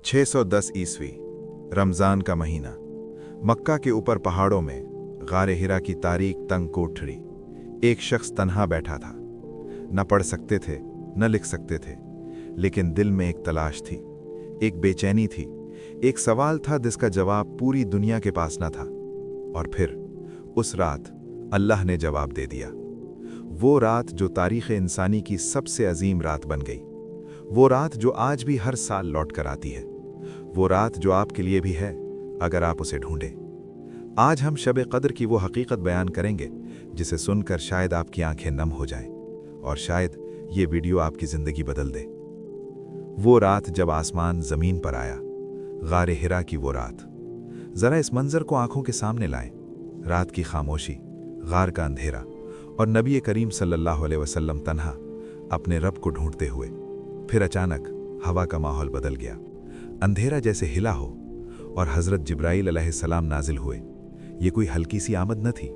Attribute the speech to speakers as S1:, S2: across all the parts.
S1: 610 ईस्वी, रमज़ान का महीना। मक्का के ऊपर पहाड़ों में गारे हिरा की तारीक तंग कोठरी। एक शख्स तन्हा बैठा था। न पढ़ सकते थे, न लिख सकते थे, लेकिन दिल में एक तलाश थी, एक बेचैनी थी, एक सवाल था जिसका जवाब पूरी दुनिया के पास न था। और फिर उस रात अल्लाह ने जवाब दे दिया। वो रात जो तारीख़ इंसानी की सबसे अजीम रात बन गई। वो रात जो आज भी हर साल लौट कर आती है। वो रात जो आपके लिए भी है, अगर आप उसे ढूंढें। आज हम शब कद्र की वो हकीकत बयान करेंगे जिसे सुनकर शायद आपकी आंखें नम हो जाएं, और शायद ये वीडियो आपकी ज़िंदगी बदल दे। वो रात जब आसमान ज़मीन पर आया, गारे हिरा की वो रात। ज़रा इस मंज़र को आंखों के सामने लाएं। रात की खामोशी, गार का अंधेरा, और नबी करीम सल्लल्लाहु अलैहि वसल्लम तन्हा अपने रब को ढूंढते हुए। फिर अचानक हवा का माहौल बदल गया। अंधेरा जैसे हिला हो और हज़रत जिब्राइल अलैहिस्सलाम नाजिल हुए। ये कोई हल्की सी आमद न थी,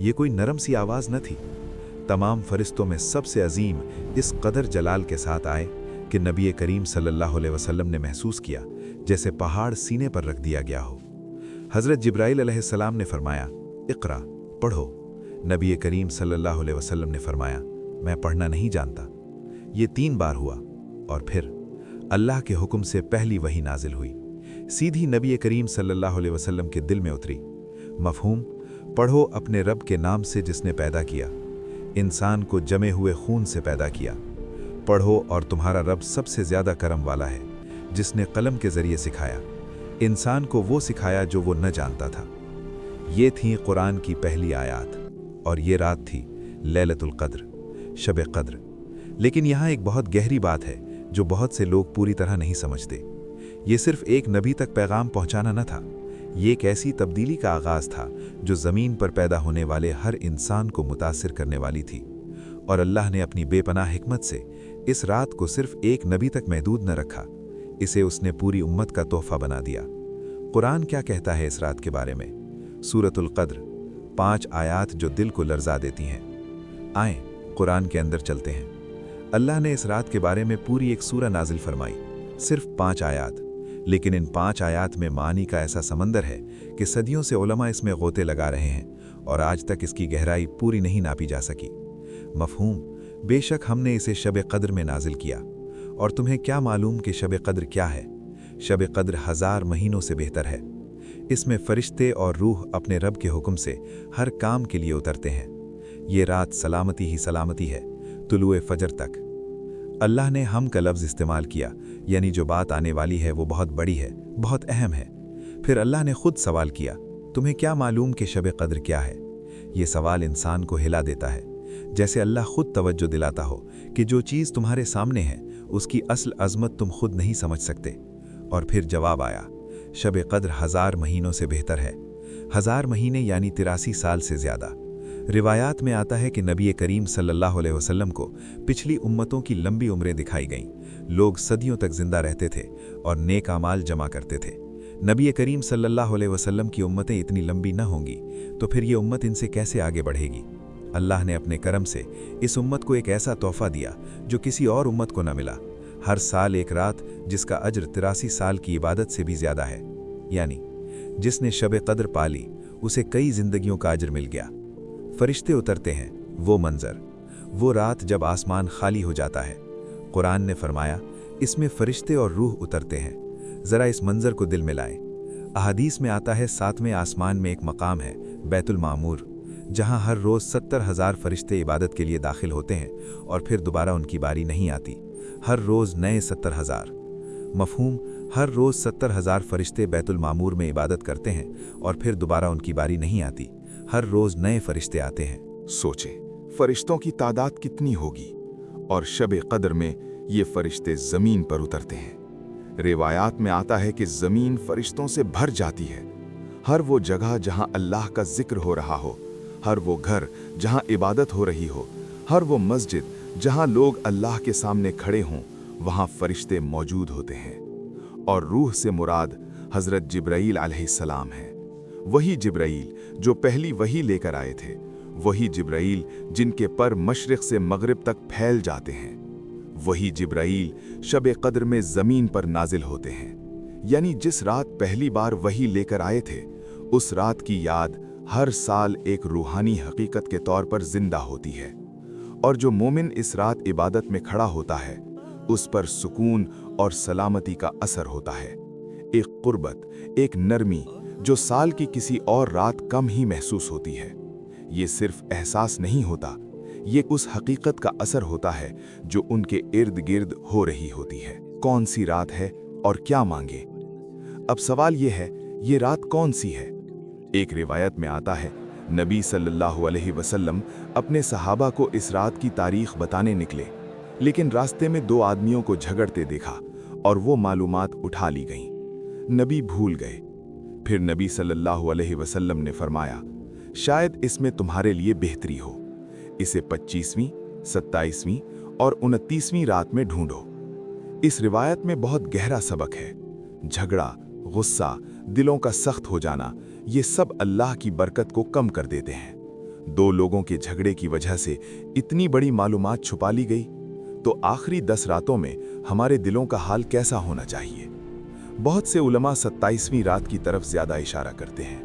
S1: ये कोई नरम सी आवाज़ न थी। तमाम फरिश्तों में सबसे अजीम इस कदर जलाल के साथ आए कि नबी करीम सल्लल्लाहु अलैहि वसल्लम ने महसूस किया जैसे पहाड़ सीने पर रख दिया गया हो। हज़रत जिब्राइल अलैहिस्सलाम ने फरमाया, इक़रा, पढ़ो। नबी करीम सल्लल्लाहु अलैहि वसल्लम ने फरमाया, मैं पढ़ना नहीं जानता। ये 3 बार हुआ और फिर अल्लाह के हुक्म से पहली वही नाजिल हुई, सीधी नबी करीम सल्लल्लाहु अलैहि वसल्लम के दिल में उतरी। मफ़हूम, पढ़ो अपने रब के नाम से जिसने पैदा किया, इंसान को जमे हुए खून से पैदा किया। पढ़ो और तुम्हारा रब सबसे ज़्यादा करम वाला है, जिसने कलम के ज़रिए सिखाया, इंसान को वो सिखाया जो वो न जानता था। ये थी कुरान की पहली आयात, और ये रात थी लैलतुल क़द्र, शब क़द्र। लेकिन यहाँ एक बहुत गहरी बात है जो बहुत से लोग पूरी तरह नहीं समझते। ये सिर्फ एक नबी तक पैगाम पहुँचाना न था, ये एक ऐसी तब्दीली का आगाज़ था जो ज़मीन पर पैदा होने वाले हर इंसान को मुतासिर करने वाली थी। और अल्लाह ने अपनी बेपनाह हिकमत से इस रात को सिर्फ एक नबी तक महदूद न रखा, इसे उसने पूरी उम्मत का तोहफ़ा बना दिया। कुरान क्या कहता है इस रात के बारे में? सूरतुल क़द्र, 5 आयात जो दिल को लर्जा देती हैं। आएँ कुरान के अंदर चलते हैं। अल्लाह ने इस रात के बारे में पूरी एक सूरा नाजिल फरमाई, सिर्फ 5 आयात, लेकिन इन 5 आयात में मानी का ऐसा समंदर है कि सदियों से उलमा इसमें गोते लगा रहे हैं और आज तक इसकी गहराई पूरी नहीं नापी जा सकी। मफ़हूम, बेशक हमने इसे शब कद्र में नाजिल किया, और तुम्हें क्या मालूम कि शब कद्र क्या है? शब कद्र 1000 महीनों से बेहतर है। इसमें फरिश्ते और रूह अपने रब के हुक्म से हर काम के लिए उतरते हैं। ये रात सलामती ही सलामती है, तुलुए फजर तक। अल्लाह ने हम का लफ्ज़ इस्तेमाल किया, यानी जो बात आने वाली है वो बहुत बड़ी है, बहुत अहम है। फिर अल्लाह ने खुद सवाल किया, तुम्हें क्या मालूम कि शब कद्र क्या है? ये सवाल इंसान को हिला देता है, जैसे अल्लाह खुद तवज्जो दिलाता हो कि जो चीज़ तुम्हारे सामने है उसकी असल अज़मत तुम खुद नहीं समझ सकते। और फिर जवाब आया, शब कद्र 1000 महीनों से बेहतर है। 1000 महीने यानी 83 साल से ज़्यादा। रिवायात में आता है कि नबी करीम सल्लल्लाहु अलैहि वसल्लम को पिछली उम्मतों की लंबी उम्रें दिखाई गईं। लोग सदियों तक जिंदा रहते थे और नेक आमाल जमा करते थे। नबी करीम सल्लल्लाहु अलैहि वसल्लम की उम्मतें इतनी लंबी न होंगी तो फिर ये उम्मत इनसे कैसे आगे बढ़ेगी? अल्लाह ने अपने करम से इस उम्मत को एक ऐसा तोहफ़ा दिया जो किसी और उम्मत को न मिला। हर साल एक रात जिसका अज्र 83 साल की इबादत से भी ज़्यादा है। यानी जिसने शब कद्र पाली उसे कई जिंदगियों का अज्र मिल गया। फरिश्ते उतरते हैं, वो मंजर, वो रात जब आसमान खाली हो जाता है। कुरान ने फरमाया, इसमें फरिश्ते और रूह उतरते हैं। ज़रा इस मंजर को दिल में लाएं। अहादीस में आता है 7वें आसमान में एक मकाम है, बैतुल मामूर, जहां हर रोज़ 70,000 फरिश्ते इबादत के लिए दाखिल होते हैं और फिर दोबारा उनकी बारी नहीं आती। हर रोज़ नए 70,000। मफ़हूम, हर रोज़ 70,000 फरिश्ते बैतुल मामूर में इबादत करते हैं और फिर दोबारा उनकी बारी नहीं आती। हर रोज़ नए फरिश्ते आते हैं।
S2: सोचें, फरिश्तों की तादाद कितनी होगी, और शब कद्र में ये फरिश्ते ज़मीन पर उतरते हैं। रिवायात में आता है कि ज़मीन फरिश्तों से भर जाती है। हर वो जगह जहां अल्लाह का जिक्र हो रहा हो, हर वो घर जहां इबादत हो रही हो, हर वो मस्जिद जहां लोग अल्लाह के सामने खड़े हों, वहां फरिश्ते मौजूद होते हैं। और रूह से मुराद हज़रत जिब्राइल अलैहिस्सलाम है। वही जिब्राइल जो पहली वही लेकर आए थे, वही जिब्राइल जिनके पर मशरिक़ से मगरिब तक फैल जाते हैं, वही जिब्राइल शब कद्र में ज़मीन पर नाजिल होते हैं। यानी जिस रात पहली बार वही लेकर आए थे, उस रात की याद हर साल एक रूहानी हकीकत के तौर पर जिंदा होती है। और जो मोमिन इस रात इबादत में खड़ा होता है, उस पर सुकून और सलामती का असर होता है। एक कुर्बत, एक नरमी जो साल की किसी और रात कम ही महसूस होती है। ये सिर्फ एहसास नहीं होता, ये उस हकीकत का असर होता है जो उनके इर्द गिर्द हो रही होती है। कौन सी रात है और क्या मांगे? अब सवाल ये है, ये रात कौन सी है? एक रिवायत में आता है, नबी सल्लल्लाहु अलैहि वसल्लम अपने सहाबा को इस रात की तारीख बताने निकले, लेकिन रास्ते में दो आदमियों को झगड़ते देखा और वो मालूमात उठा ली गईं। नबी भूल गए। फिर नबी सल्लल्लाहु अलैहि वसल्लम ने फरमाया, शायद इसमें तुम्हारे लिए बेहतरी हो, इसे 25वीं, 27वीं और 29वीं रात में ढूंढो। इस रिवायत में बहुत गहरा सबक है। झगड़ा, गुस्सा, दिलों का सख्त हो जाना, ये सब अल्लाह की बरकत को कम कर देते हैं। दो लोगों के झगड़े की वजह से इतनी बड़ी मालूमात छुपा ली गई, तो आखिरी 10 रातों में हमारे दिलों का हाल कैसा होना चाहिए? बहुत से उलमा 27वीं रात की तरफ ज्यादा इशारा करते हैं,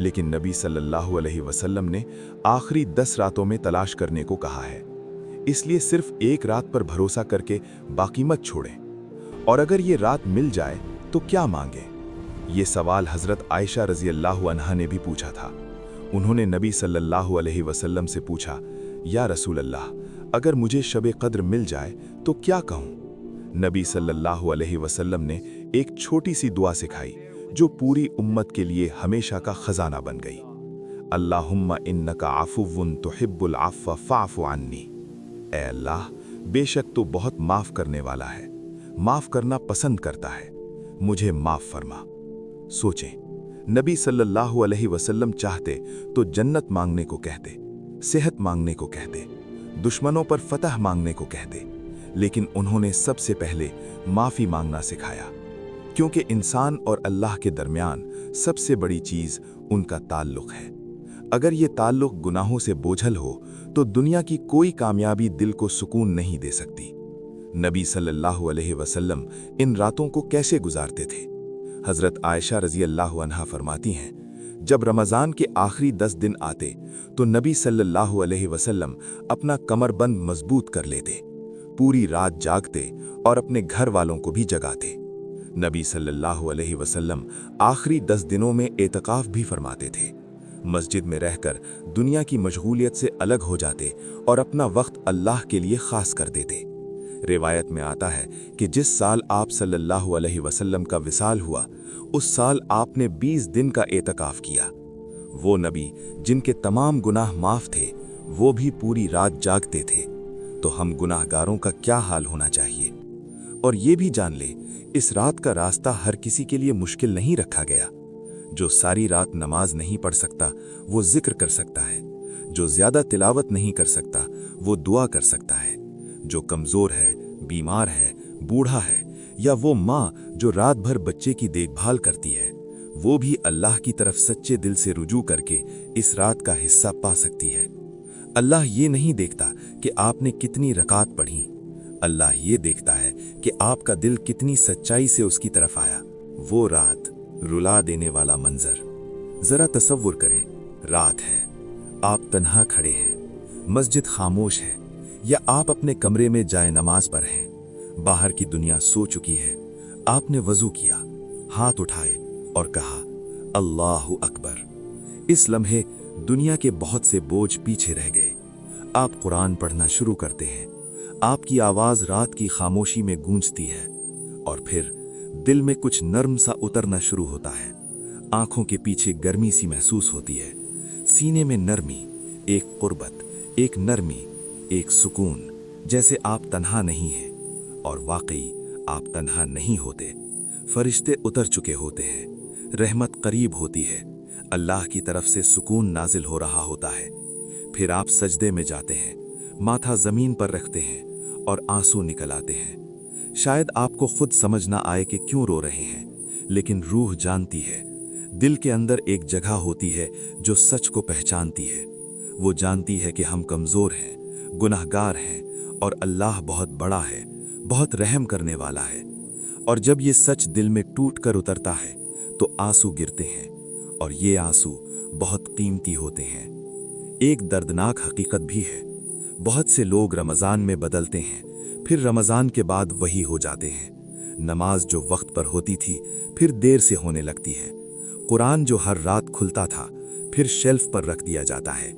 S2: लेकिन नबी सल्लल्लाहु अलैहि वसल्लम ने आखिरी 10 रातों में तलाश करने को कहा है। इसलिए सिर्फ एक रात पर भरोसा करके बाकी मत छोड़ें। और अगर ये रात मिल जाए तो क्या मांगे? ये सवाल हजरत आयशा रजी अल्लाह अन्हा ने भी पूछा था। उन्होंने नबी सल्लल्लाहु अलैहि वसल्लम से पूछा, या रसूल अल्लाह, अगर मुझे शब कद्र मिल जाए तो क्या कहूँ? नबी सल्लल्लाहु अलैहि वसल्लम ने एक छोटी सी दुआ सिखाई जो पूरी उम्मत के लिए हमेशा का खजाना बन गई। अल्लाहुम्मा इन्नका आफुव्वुन तुहिब्बुल अफ़्व फ़अफ़ु अन्नी। ऐ अल्लाह, बेशक तो बहुत माफ करने वाला है, माफ करना पसंद करता है, मुझे माफ फरमा। सोचें, नबी सल्लल्लाहु अलैहि वसल्लम चाहते तो जन्नत मांगने को कहते, सेहत मांगने को कहते, दुश्मनों पर फतह मांगने को कहते, लेकिन उन्होंने सबसे पहले माफी मांगना सिखाया, क्योंकि इंसान और अल्लाह के दरमियान सबसे बड़ी चीज उनका ताल्लुक है। अगर ये ताल्लुक गुनाहों से बोझल हो तो दुनिया की कोई कामयाबी दिल को सुकून नहीं दे सकती। नबी सल्लल्लाहु अलैहि वसल्लम इन रातों को कैसे गुजारते थे? हजरत आयशा रजी अल्लाह अन्हा फरमाती हैं, जब रमज़ान के आखिरी 10 दिन आते तो नबी सल्लल्लाहु अलैहि वसल्लम अपना कमरबंद मजबूत कर लेते, पूरी रात जागते और अपने घर वालों को भी जगाते। नबी सल्लल्लाहु अलैहि वसल्लम आखिरी 10 दिनों में एतकाफ भी फरमाते थे। मस्जिद में रहकर दुनिया की मशगूलियत से अलग हो जाते और अपना वक्त अल्लाह के लिए खास कर देते। रिवायत में आता है कि जिस साल आप सल्लल्लाहु अलैहि वसल्लम का विसाल हुआ, उस साल आपने 20 दिन का एतकाफ किया। वो नबी जिनके तमाम गुनाह माफ थे, वो भी पूरी रात जागते थे, तो हम गुनाहगारों का क्या हाल होना चाहिए? और ये भी जान ले, इस रात का रास्ता हर किसी के लिए मुश्किल नहीं रखा गया। जो सारी रात नमाज नहीं पढ़ सकता, वो जिक्र कर सकता है। जो ज्यादा तिलावत नहीं कर सकता, वो दुआ कर सकता है। जो कमजोर है, बीमार है, बूढ़ा है, या वो माँ जो रात भर बच्चे की देखभाल करती है, वो भी अल्लाह की तरफ सच्चे दिल से रुजू करके इस रात का हिस्सा पा सकती है। अल्लाह ये नहीं देखता कि आपने कितनी रकात पढ़ी, अल्लाह ये देखता है कि आपका दिल कितनी सच्चाई से उसकी तरफ आया। वो रात, रुला देने वाला मंजर, जरा तसव्वुर करें। रात है, आप तन्हा खड़े हैं, मस्जिद खामोश है, या आप अपने कमरे में जाए नमाज पर हैं। बाहर की दुनिया सो चुकी है। आपने वजू किया, हाथ उठाए और कहा, अल्लाहु अकबर। इस लम्हे दुनिया के बहुत से बोझ पीछे रह गए। आप कुरान पढ़ना शुरू करते हैं। आपकी आवाज रात की खामोशी में गूंजती है, और फिर दिल में कुछ नर्म सा उतरना शुरू होता है। आंखों के पीछे गर्मी सी महसूस होती है, सीने में नरमी, एक कुर्बत, एक नरमी, एक सुकून, जैसे आप तन्हा नहीं हैं। और वाकई आप तन्हा नहीं होते। फरिश्ते उतर चुके होते हैं, रहमत करीब होती है, अल्लाह की तरफ से सुकून नाजिल हो रहा होता है। फिर आप सजदे में जाते हैं, माथा जमीन पर रखते हैं और आंसू निकल आते हैं। शायद आपको खुद समझ ना आए कि क्यों रो रहे हैं, लेकिन रूह जानती है। दिल के अंदर एक जगह होती है जो सच को पहचानती है। वो जानती है कि हम कमज़ोर हैं, गुनाहगार हैं, और अल्लाह बहुत बड़ा है, बहुत रहम करने वाला है।
S3: और जब ये सच दिल में टूट कर उतरता है तो आंसू गिरते हैं, और ये आंसू बहुत कीमती होते हैं। एक दर्दनाक हकीकत भी है, बहुत से लोग रमज़ान में बदलते हैं, फिर रमज़ान के बाद वही हो जाते हैं। नमाज जो वक्त पर होती थी फिर देर से होने लगती है। कुरान जो हर रात खुलता था फिर शेल्फ पर रख दिया जाता है।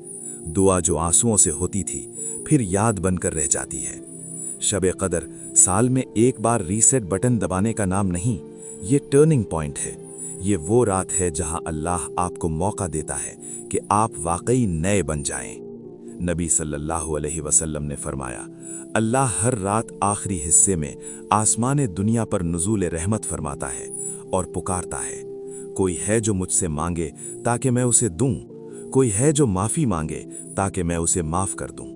S3: दुआ जो आंसुओं से होती थी फिर याद बनकर रह जाती है। शब कदर साल में एक बार रीसेट बटन दबाने का नाम नहीं, ये टर्निंग पॉइंट है। ये वो रात है जहां अल्लाह आपको मौका देता है कि आप वाकई नए बन जाएं। नबी सल्लल्लाहु अलैहि वसल्लम ने फरमाया, अल्लाह हर रात आखिरी हिस्से में आसमान दुनिया पर नुज़ूल रहमत फरमाता है और पुकारता है, कोई है जो मुझसे मांगे ताकि मैं उसे दूं, कोई है जो माफ़ी मांगे ताकि मैं उसे माफ़ कर दूं।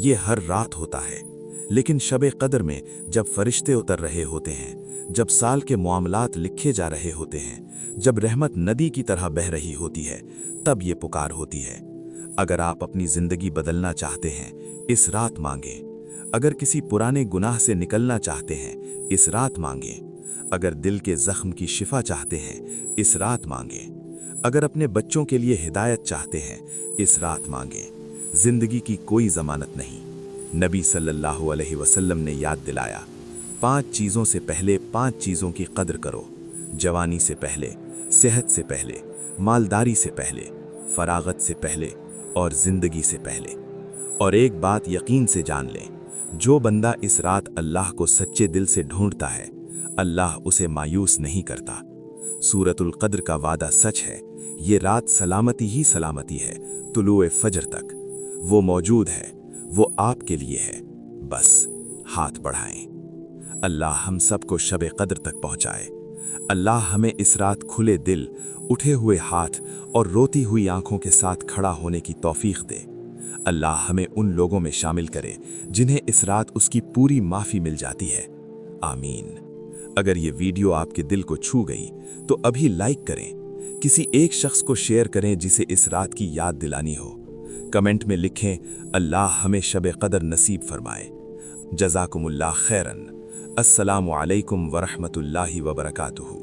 S3: ये हर रात होता है, लेकिन शब कदर में जब फरिश्ते उतर रहे होते हैं, जब साल के मामलात लिखे जा रहे होते हैं, जब रहमत नदी की तरह बह रही होती है, तब ये पुकार होती है। अगर आप अपनी ज़िंदगी बदलना चाहते हैं, इस रात मांगें। अगर किसी पुराने गुनाह से निकलना चाहते हैं, इस रात मांगें। अगर दिल के ज़ख्म की शिफा चाहते हैं, इस रात मांगें। अगर अपने बच्चों के लिए हिदायत चाहते हैं, इस रात मांगें। ज़िंदगी की कोई ज़मानत नहीं। नबी सल्लल्लाहु अलैहि वसल्लम ने याद दिलाया, 5 चीज़ों से पहले 5 चीज़ों की कदर करो। जवानी से पहले, सेहत से पहले, मालदारी से पहले, फरागत से पहले और ज़िंदगी से पहले। और एक बात यकीन से जान लें, जो बंदा इस रात अल्लाह को सच्चे दिल से ढूंढता है, अल्लाह उसे मायूस नहीं करता। सूरतुल कद्र का वादा सच है। ये रात सलामती ही सलामती है, तुलुए फजर तक। वो मौजूद है, वो आपके लिए है, बस हाथ बढ़ाएं। अल्लाह हम सबको शब कद्र तक पहुंचाए। अल्लाह हमें इस रात खुले दिल, उठे हुए हाथ और रोती हुई आंखों के साथ खड़ा होने की तौफीक दे। अल्लाह हमें उन लोगों में शामिल करे जिन्हें इस रात उसकी पूरी माफ़ी मिल जाती है। आमीन। अगर ये वीडियो आपके दिल को छू गई तो अभी लाइक करें, किसी एक शख्स को शेयर करें जिसे इस रात की याद दिलानी हो। कमेंट में लिखें, अल्लाह हमें शब कदर नसीब फरमाए। जज़ाकुमुल्लाह खैरन। अस्सलामु अलैकुम वरहमतुल्लाहि वबरकातुहू।